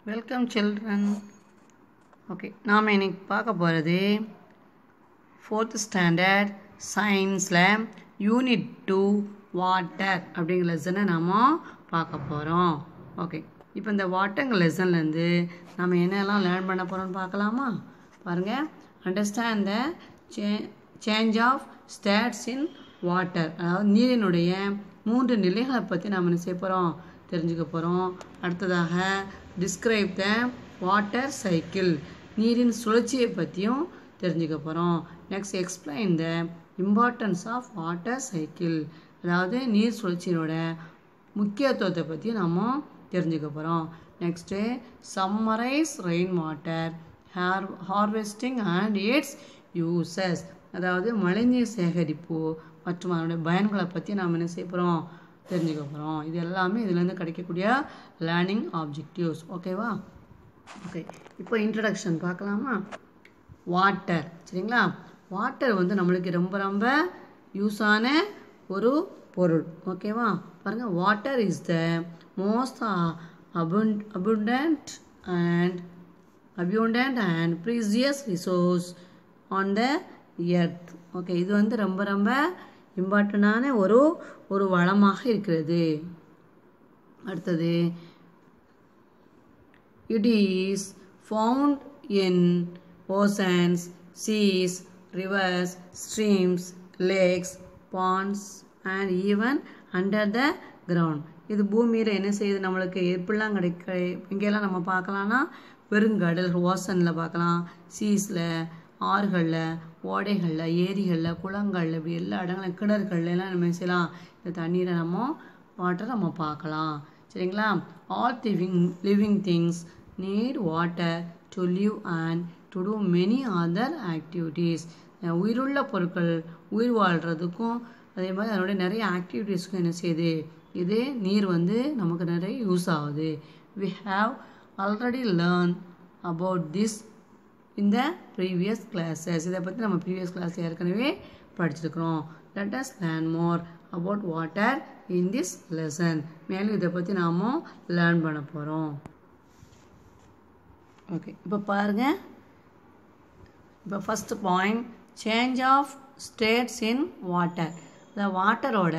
Welcome children. Okay, நாம் இன்னைக்கு பார்க்க போகிறது 4th ஸ்டாண்டர்ட் சயின்ஸில் யூனிட் 2 வாட்டர் அப்படிங்கிற லெசனை நாம் பார்க்க போகிறோம். ஓகே, இப்போ இந்த வாட்டருங்கிற லெசன்லேருந்து நம்ம என்னெல்லாம் லேர்ன் பண்ண போகிறோம்னு பார்க்கலாமா? பாருங்கள், understand the change of states in water, அதாவது நீரினுடைய 3 நிலைகளை பற்றி நாம் என்ன செய்ய போகிறோம், தெரிஞ்சுக்க போகிறோம். அடுத்ததாக டிஸ்கிரைப் த வாட்டர் சைக்கிள், நீரின் சுழற்சியை பற்றியும் தெரிஞ்சுக்க போகிறோம். Next explain the importance of water cycle, அதாவது நீர் சுழற்சியோட முக்கியத்துவத்தை பற்றி நம்ம தெரிஞ்சுக்க போகிறோம். Next summarize rain water harvesting and its uses, அதாவது மழைநீர் சேகரிப்பு மற்றும் அதனுடைய பயன்களை பற்றி நாம் என்ன செய்ய போகிறோம், தெரிஞ்சுக்க போகிறோம். இது எல்லாமே இதுலேருந்து கிடைக்கக்கூடிய லேர்னிங் ஆப்ஜெக்டிவ்ஸ். ஓகேவா? ஓகே, இப்போ இன்ட்ரடக்ஷன் பார்க்கலாமா? வாட்டர், சரிங்களா? வாட்டர் வந்து நம்மளுக்கு ரொம்ப ரொம்ப யூஸான ஒரு பொருள். ஓகேவா? பாருங்கள், water is the most abundant and precious resource on the earth. Okay, இது வந்து ரொம்ப ரொம்ப இம்பார்ட்டண்டான ஒரு வளமாக இருக்கிறது. அடுத்தது, it is found in oceans, seas, rivers, streams, lakes, ponds and even under the ground. இது பூமியில் என்ன செய்யுது, நம்மளுக்கு எப்படிலாம் இங்கெல்லாம் நம்ம பார்க்கலாம்னா பெருங்கடல் ஓசனில் பார்க்கலாம், சீஸில், ஆறுகளில், ஓடைகளில், ஏரிகளில், குளங்களில், இப்படி எல்லா இடங்களும் கிணறுகளில் எல்லாம் நம்ம செய்யலாம். இந்த தண்ணீரை வாட்டரை நம்ம பார்க்கலாம். சரிங்களா? All living things need water to live and to do many other activities. உயிருள்ள பொருட்கள் உயிர் வாழ்கிறதுக்கும் அதே மாதிரி அதனுடைய நிறைய ஆக்டிவிட்டீஸ்க்கும் என்ன செய்யுது, இது நீர் வந்து நமக்கு நிறைய யூஸ் ஆகுது. we have already learned about this in the previous classes. இதை பற்றி நம்ம ப்ரீவியஸ் கிளாஸ் ஏற்கனவே படிச்சிருக்கிறோம். let us learn more about water in this lesson. மேலும் இதை பற்றி நாம் லேர்ன் பண்ண போகிறோம். ஓகே, இப்போ பாருங்கள், இப்போ first point, change of states in water. இந்த வாட்டரோட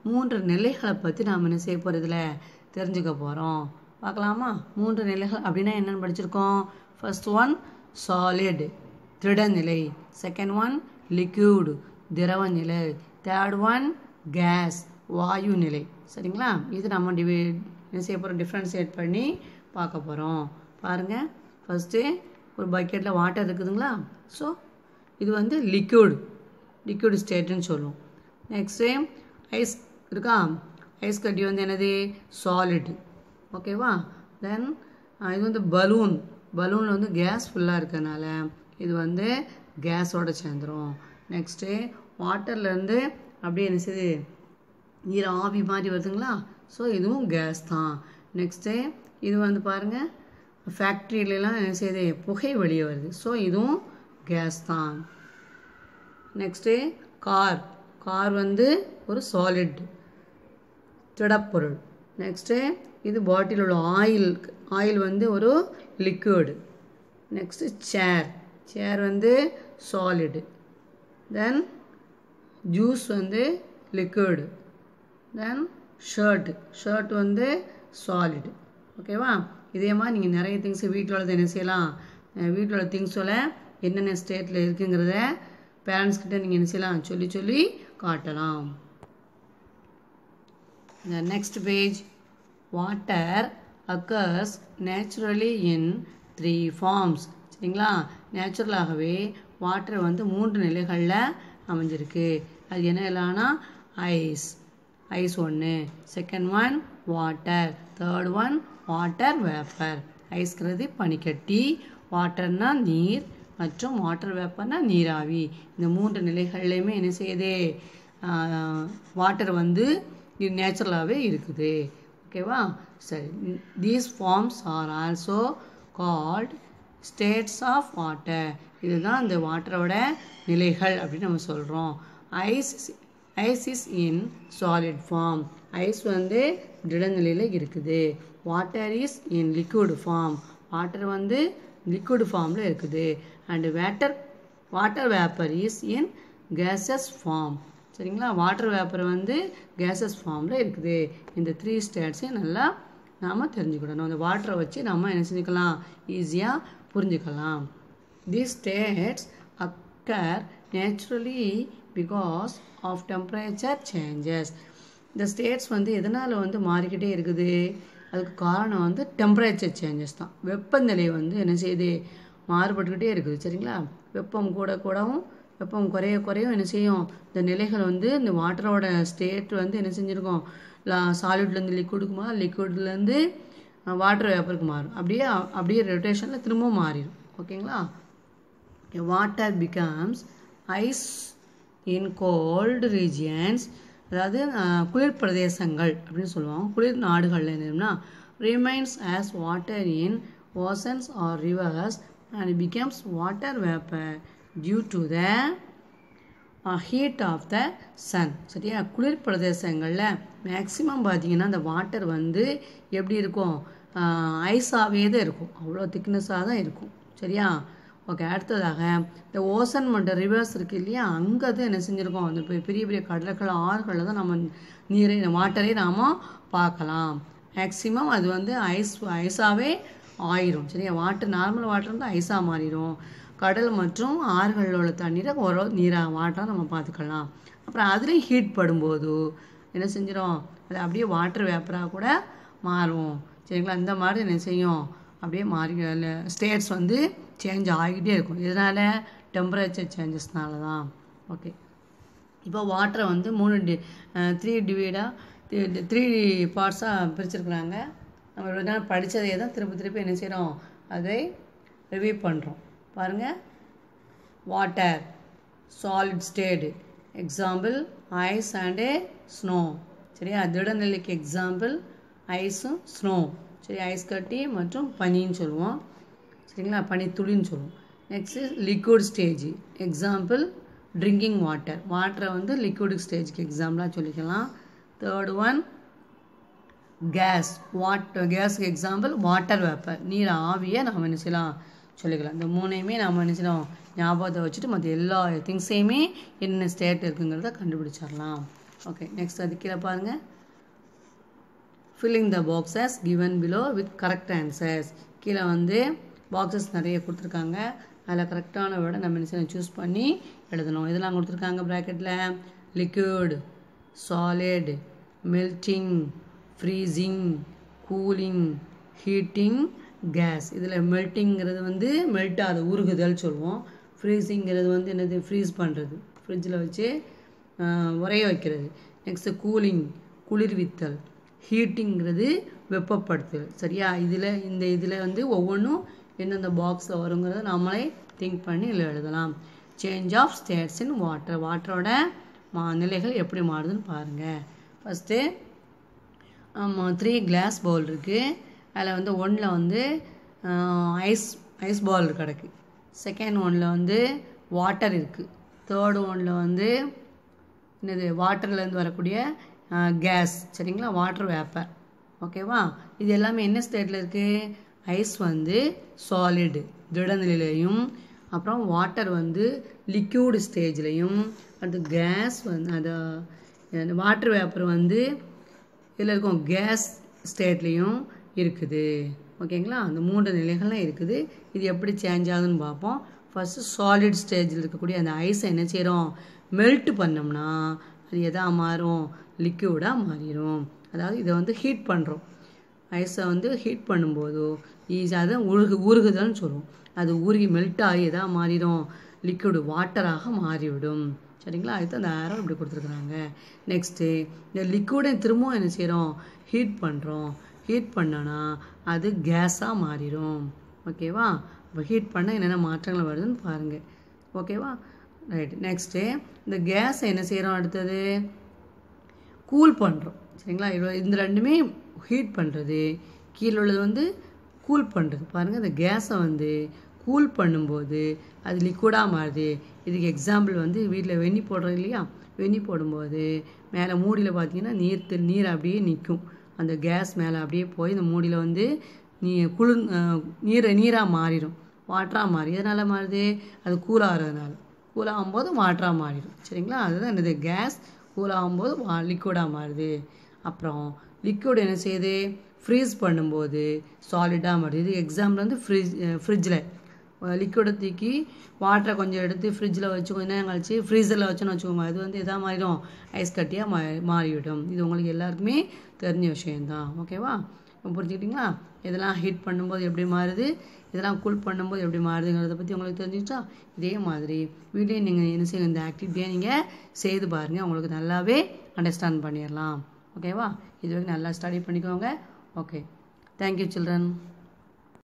3 நிலைகளை பற்றி நாம் என்ன செய்ய போகிறதுல தெரிஞ்சுக்க போகிறோம். பார்க்கலாமா? 3 நிலைகள் அப்படின்னா என்னென்னு படிச்சிருக்கோம். ஃபர்ஸ்ட் ஒன் சாலிட், திடநிலை. செகண்ட் ஒன் லிக்யூட், திரவ நிலை. தேர்ட் ஒன் கேஸ், வாயு நிலை. சரிங்களா? இது நம்ம என்ன செய்ய போகிறோம், டிஃப்ரென்ஷியேட் பண்ணி பார்க்க போகிறோம். பாருங்கள், ஃபஸ்ட்டு ஒரு பக்கெட்டில் வாட்டர் இருக்குதுங்களா, ஸோ இது வந்து லிக்யூட் ஸ்டேட்டுன்னு சொல்லுவோம். நெக்ஸ்ட்டு ஐஸ் இருக்கா, ஐஸ் கட்டி வந்து என்னது, சாலிட். ஓகேவா? தென் இது வந்து பலூனில் வந்து கேஸ் ஃபுல்லாக இருக்கிறதுனால இது வந்து கேஸோடு சேர்ந்துடும். நெக்ஸ்ட்டு வாட்டர்லேருந்து அப்படியே என்ன செய்யுது, நீர் ஆவி மாதிரி வருதுங்களா, ஸோ இதுவும் கேஸ் தான். நெக்ஸ்ட்டு இது வந்து பாருங்கள், ஃபேக்ட்ரியிலலாம் என்ன செய்யுது, புகை வெளியே வருது, ஸோ இதுவும் கேஸ் தான். நெக்ஸ்ட்டு கார் வந்து ஒரு சாலிட், திடப்பொருள். நெக்ஸ்ட்டு இது பாட்டில் உள்ள ஆயில் வந்து ஒரு லிக்விடு. நெக்ஸ்ட்டு சேர் வந்து சாலிடு. தென் ஜூஸ் வந்து லிக்விடு. தென் ஷர்ட் வந்து சாலிடு. ஓகேவா? இதே மாதிரி நீங்கள் நிறைய திங்ஸ் வீட்டில் உள்ளது என்ன செய்யலாம், வீட்டில் உள்ள திங்ஸோட என்னென்ன ஸ்டேட்டில் இருக்குங்கிறத பேரண்ட்ஸ்கிட்ட நீங்கள் என்ன செய்யலாம், சொல்லி காட்டலாம். The next page, water occurs naturally in 3 forms. சரிங்களா? நேச்சுரலாகவே வாட்டர் வந்து 3 நிலைகளில் அமைஞ்சிருக்கு. அது என்ன இல்லைனா ஐஸ் ஒன்று, second one water, third one water vapour. ஐஸ்கிறது பனிக்கட்டி, வாட்டர்னா நீர் மற்றும் வாட்டர் வேப்பர்னா நீராவி. இந்த 3 நிலைகள்லையுமே என்ன செய்யுது, வாட்டர் வந்து இது நேச்சுரலாகவே இருக்குது. ஓகேவா? சரி, these forms are also called states of water. இதுதான் இந்த வாட்டரோட நிலைகள் அப்படின்னு நம்ம சொல்கிறோம். Ice is in solid form, ice வந்து திடநிலையில் இருக்குது. Water is in liquid form, water வந்து லிக்விட் ஃபார்மில் இருக்குது. And water vapour is in gases form. சரிங்களா, வாட்டர் வேப்பர் வந்து கேசஸ் ஃபார்மில் இருக்குது. இந்த 3 ஸ்டேட்ஸையும் நல்லா நாம் தெரிஞ்சுக்கிடணும். அந்த வாட்டரை வச்சு நம்ம என்ன செஞ்சுக்கலாம், ஈஸியாக புரிஞ்சுக்கலாம். These states occur naturally because of temperature changes. இந்த ஸ்டேட்ஸ் வந்து எதனால் வந்து மாறிக்கிட்டே இருக்குது, அதுக்கு காரணம் வந்து டெம்பரேச்சர் சேஞ்சஸ் தான். வெப்பநிலை வந்து என்ன செய்யுது, மாறுபட்டுக்கிட்டே இருக்குது. சரிங்களா, வெப்பம் கூடவும் வெப்பம் குறையும் என்ன செய்யும், இந்த நிலைகள் வந்து இந்த வாட்டரோட ஸ்டேட் வந்து என்ன செஞ்சுருக்கோம், சாலிட்லேருந்து லிக்விடுக்குமா, லிக்விட்லேருந்து வாட்டர் வேப்பருக்கு மாறும். அப்படியே ரொட்டேஷனில் திரும்பவும் மாறிடும். ஓகேங்களா, water becomes ice in cold regions, அதாவது குளிர் பிரதேசங்கள் அப்படின்னு சொல்லுவோம். குளிர் நாடுகளில் என்னன்னா remains as water in oceans or rivers and becomes water vapour due to the heat of the sun. சரியா, குளிர் பிரதேசங்களில் மேக்ஸிமம் பார்த்தீங்கன்னா அந்த வாட்டர் வந்து எப்படி இருக்கும், ஐஸாகவே தான் இருக்கும், அவ்வளோ திக்னஸாக தான் இருக்கும். சரியா, ஓகே. அடுத்ததாக இந்த ஓசன் மற்றும் ரிவர்ஸ் இருக்குது இல்லையா, அங்கே தான் என்ன செஞ்சுருக்கோம், அந்த பெரிய பெரிய கடல்கள் ஆறுகளில் தான் நம்ம வாட்டரே நாம் பார்க்கலாம். மேக்ஸிமம் அது வந்து ஐஸாகவே ஆயிரும். சரியா, நார்மல் வாட்டர் வந்து ஐஸாக மாறிடும். கடல் மற்றும் ஆறுகளில் உள்ள தண்ணீரை ஒரு வாட்டராக நம்ம பார்த்துக்கலாம். அப்புறம் அதுலேயும் ஹீட் படும்போது என்ன செஞ்சிடும், அது அப்படியே வாட்டர் வேப்பராக கூட மாறும். சரிங்களா, இந்த மாதிரி என்ன செய்யும், அப்படியே மாறி ஸ்டேட்ஸ் வந்து சேஞ்ச் ஆகிக்கிட்டே இருக்கும். இதனால் டெம்பரேச்சர் சேஞ்சஸ்னால தான். ஓகே, இப்போ வாட்டரை வந்து 3 பார்ட்ஸாக பிரிச்சிருக்கிறாங்க. நம்ம ஒரு நாள் படித்ததையே தான் திருப்பி என்ன செய்கிறோம், அதை ரிவ்யூ பண்ணுறோம். பாருங்கள், water solid state example ice and snow. சரியா, திடநிலைக்கு எக்ஸாம்பிள் ஐஸும் ஸ்னோ. சரி, ஐஸ் கட்டி மற்றும் பனின்னு சொல்லுவோம். சரிங்களா, பனித்துளின்னு சொல்லுவோம். Next liquid stage example drinking வாட்டரை வந்து லிக்விட் ஸ்டேஜ்க்கு எக்ஸாம்பிளாக சொல்லிக்கலாம். தேர்ட் ஒன் கேஸுக்கு எக்ஸாம்பிள் வாட்டர் வேப்பர், நீர் ஆவியை நம்ம என்ன செய்யலாம் சொல்லிக்கலாம். இந்த 3ஐயுமே நம்ம என்ன செய்யலாம் ஞாபகத்தை வச்சுட்டு மற்ற எல்லா திங்ஸையுமே என்ன ஸ்டேட் இருக்குங்கிறத கண்டுபிடிச்சிடலாம். ஓகே, நெக்ஸ்ட் அது கீழே பாருங்கள். filling the boxes given below with correct answers. கீழே வந்து பாக்ஸஸ் நிறைய கொடுத்துருக்காங்க. அதில் கரெக்டான வேர்டை நம்ம என்ன சூஸ் பண்ணி எழுதணும். இதெல்லாம் கொடுத்துருக்காங்க ப்ராக்கெட்டில் liquid, solid, melting, freezing, cooling, heating, gas. இதில் மெல்ட்டிங்கிறது வந்து மெல்ட்டாக உருகுதல் சொல்லுவோம். ஃப்ரீசிங்கிறது வந்து என்னது, ஃப்ரீஸ் பண்ணுறது, ஃப்ரிட்ஜில் வச்சு உரைய வைக்கிறது. நெக்ஸ்ட்டு கூலிங், குளிர்வித்தல். ஹீட்டிங்கிறது வெப்பப்படுத்துதல். சரியா, இதில் வந்து ஒவ்வொன்றும் எந்தெந்த பாக்ஸில் வருங்கிறத நம்மளே திங்க் பண்ணி இதில் எழுதலாம். சேஞ்ச் ஆஃப் ஸ்டேட்ஸ் இன் வாட்டரோட நிலைகள் எப்படி மாறுதுன்னு பாருங்கள். ஃபஸ்ட்டு 3 கிளாஸ் பவுல் இருக்குது. அதில் வந்து ஒன்றில் வந்து ஐஸ் பால் கிடக்கு. செகண்ட் ஒன்றில் வந்து வாட்டர் இருக்குது. தேர்டு ஒன்றில் வந்து என்னது, வாட்டர்லேருந்து வரக்கூடிய கேஸ். சரிங்களா, வாட்டர் வேப்பர். ஓகேவா, இது எல்லாமே என்ன ஸ்டேட்டில் இருக்குது, ஐஸ் வந்து சாலிடு திடநிலையிலையும், அப்புறம் வாட்டர் வந்து லிக்யூடு ஸ்டேஜ்லையும், அடுத்து கேஸ் வந்து அந்த வாட்டர் வேப்பர் வந்து இதில் இருக்கும் கேஸ் ஸ்டேட்லேயும் இருக்குது. ஓகேங்களா, அந்த 3 நிலைகள்லாம் இருக்குது. இது எப்படி சேஞ்ச் ஆகுதுன்னு பார்ப்போம். ஃபஸ்ட்டு சாலிட் ஸ்டேஜில் இருக்கக்கூடிய அந்த ஐஸை என்ன செய்கிறோம், மெல்ட் பண்ணோம்னா அது எதாக மாறும், லிக்யூடாக மாறிடும். அதாவது இதை வந்து ஹீட் பண்ணுறோம். ஐஸை வந்து ஹீட் பண்ணும்போது ஈஸியாக தான் உருகுதல்னு சொல்லுவோம். அது உருகி மெல்ட் ஆகி எதாக மாறிடும், லிக்விடு வாட்டராக மாறிவிடும். சரிங்களா, அதுக்கு அந்த ஆரோ இப்படி கொடுத்துருக்குறாங்க. நெக்ஸ்ட்டு இந்த லிக்விடை திரும்பவும் என்ன செய்கிறோம், ஹீட் பண்ணுறோம். ஹீட் பண்ணோன்னா அது கேஸாக மாறிடும். ஓகேவா, இப்போ ஹீட் பண்ணால் என்னென்ன மாற்றங்கள் வருதுன்னு பாருங்கள். ஓகேவா, ரைட். நெக்ஸ்ட்டு இந்த கேஸை என்ன செய்கிறோம், அடுத்தது கூல் பண்ணுறோம். சரிங்களா, இந்த ரெண்டுமே ஹீட் பண்ணுறது, கீழே உள்ளது வந்து கூல் பண்ணுறது. பாருங்கள், இந்த கேஸை வந்து கூல் பண்ணும்போது அது லிக்விடாக மாறுது. இதுக்கு எக்ஸாம்பிள் வந்து வீட்டில் வெந்நி போடுறோம் இல்லையா, வெந்நி போடும்போது மேலே மூடியில் பார்த்தீங்கன்னா நீர் அப்படியே நிற்கும். அந்த கேஸ் மேலே அப்படியே போய் இந்த மூடியில் வந்து நீராக மாறிடும், வாட்டராக மாறி. எதனால் மாறுது? அது கூலாகிறதுனால. கூலாகும்போது வாட்டராக மாறிடும். சரிங்களா? அதுதான் என்னது, கேஸ் கூலாகும்போது லிக்விடாக மாறுது. அப்புறம் லிக்விட் என்ன செய்யுது? ஃப்ரீஸ் பண்ணும்போது சாலிடாக மாறுது. இது எக்ஸாம்பிள் வந்து ஃப்ரிட்ஜில் லிக்விடை தூக்கி வாட்டரை கொஞ்சம் எடுத்து ஃப்ரிட்ஜில் வச்சு கொஞ்சம் நேரம் கழிச்சு ஃப்ரீசரில் வச்சோன்னு வச்சுக்கோங்க, அது வந்து எதாக மாறிடும்? ஐஸ் கட்டியாக மாறிவிடும். இது உங்களுக்கு எல்லாருக்குமே தெரிஞ்ச விஷயந்தான். ஓகேவா? புரிஞ்சுக்கிட்டிங்களா? இதெல்லாம் ஹீட் பண்ணும்போது எப்படி மாறுது, இதெல்லாம் கூல் பண்ணும்போது எப்படி மாறுதுங்கிறத பற்றி உங்களுக்கு தெரிஞ்சுச்சா? இதே மாதிரி வீட்லேயும் நீங்கள் என்ன செய்யுங்க, இந்த ஆக்டிவிட்டியை நீங்கள் செய்து பாருங்கள், உங்களுக்கு நல்லாவே அண்டர்ஸ்டாண்ட் பண்ணிடலாம். ஓகேவா? இது வரைக்கும் நல்லா ஸ்டடி பண்ணிக்கோங்க. Okay, thank you children.